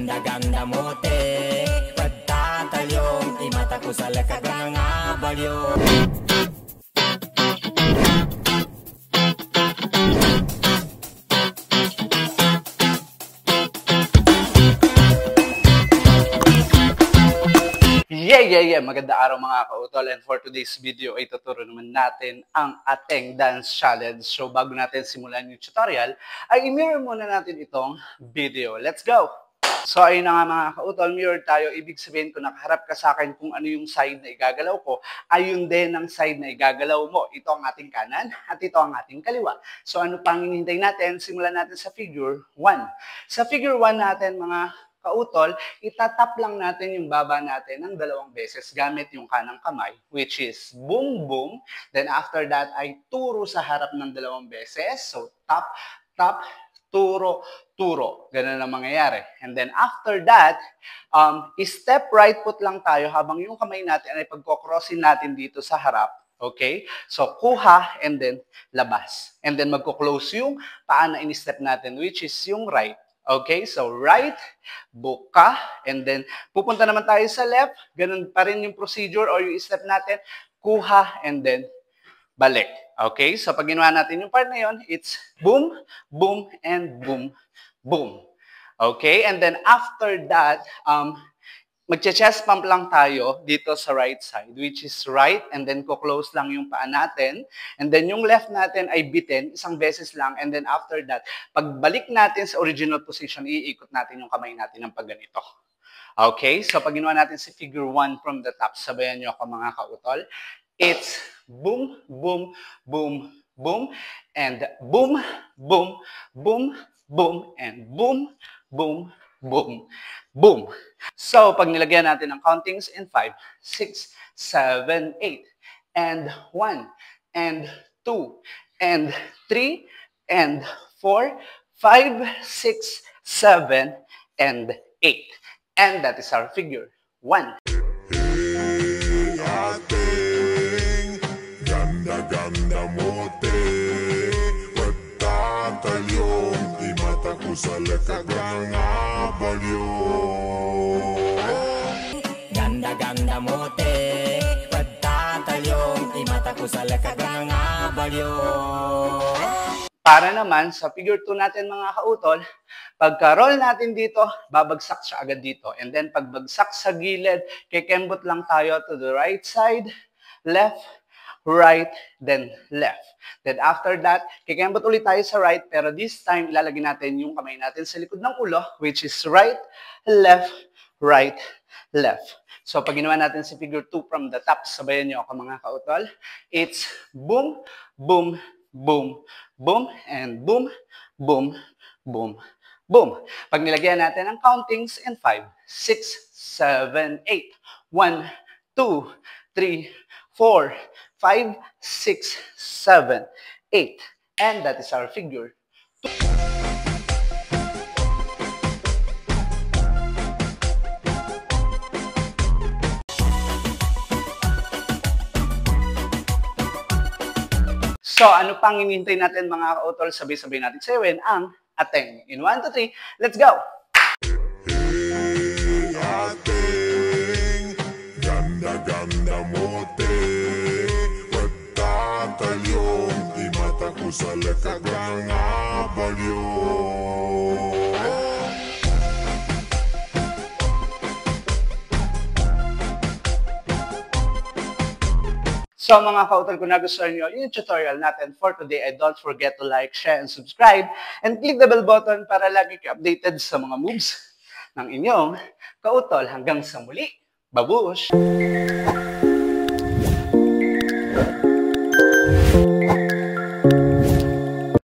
Ganda-ganda mo te, pagtatalyong imata ko sa lakagang abalyo. Yeah. Maganda araw mga kautol, and for today's video ay tuturo naman natin ang ating dance challenge. So bago natin simulan yung tutorial, ay i-mirror muna natin itong video. Let's go! So ayun na nga mga kautol, mirror tayo. Ibig sabihin kung nakaharap ka sa akin kung ano yung side na igagalaw ko, ayun din ang side na igagalaw mo. Ito ang ating kanan at ito ang ating kaliwa. So ano pang hinihintay natin? Simulan natin sa figure 1. Sa figure 1 natin mga kautol, itatap lang natin yung baba natin ng 2 beses gamit yung kanang kamay, which is boom, boom. Then after that ay turo sa harap ng 2 beses. So tap, tap, turo, turo. Ganun ang mangyayari. And then after that, step right foot lang tayo habang yung kamay natin ay pagkocrossin natin dito sa harap. Okay? So kuha and then labas. And then magko-close yung paa na in-step natin, which is yung right. Okay, so right, buka, and then pupunta naman tayo sa left, ganun pa rin yung procedure or yung step natin, kuha, and then balik. Okay, so pag ginawa natin yung part na yun, it's boom, boom, and boom, boom. Okay, and then after that, magche-chest pump lang tayo dito sa right side, which is right, and then ko-close lang yung paa natin. And then yung left natin ay bitin, isang beses lang. And then after that, pagbalik natin sa original position, iikot natin yung kamay natin ng pagganito. Okay, so pag ginawa natin si figure 1 from the top, sabayan nyo ako mga kautol. It's boom, boom, boom, boom, and boom, boom, boom, boom, and boom, boom, boom, boom. So, pag nilagyan natin ng countings in 5, 6, 7, 8, and 1, and 2, and 3, and 4, 5, 6, 7, and 8. And that is our figure 1. Ganda-ganda mo te, pagtatalyong imata ko sa lakagang abalyo. Ganda-ganda mo te, pagtatalyong imata ko sa lakagang abalyo. Para naman sa figure 2 natin mga kautol, pagka-roll natin dito, babagsak siya agad dito. And then pagbagsak sa gilid, kikembot lang tayo to the right side, left, right, then left. Then after that, kikembot ulit tayo sa right, pero this time, ilalagay natin yung kamay natin sa likod ng ulo, which is right, left, right, left. So pag ginawa natin si figure 2 from the top, sabayan nyo ako mga kautol, it's boom, boom, boom, boom, and boom, boom, boom, boom. Pag nilagyan natin ang countings in 5, 6, 7, 8, 1, 2, 3, 4, 5, 6, 7, 8. And that is our figure 2. So, ano pang hinihintay natin mga kautol? Sabay-sabay natin sayawin ang ateng. In 1, 2, 3, let's go! Hey, ating ganda-ganda mo te, pagtatalyong imata ko sa lakagang abalyo. So mga kautol, kung nagustuhan nyo yung tutorial natin for today, don't forget to like, share, and subscribe, and click the bell button para lagi kayo updated sa mga moves ng inyong kautol. Hanggang sa muli, babush!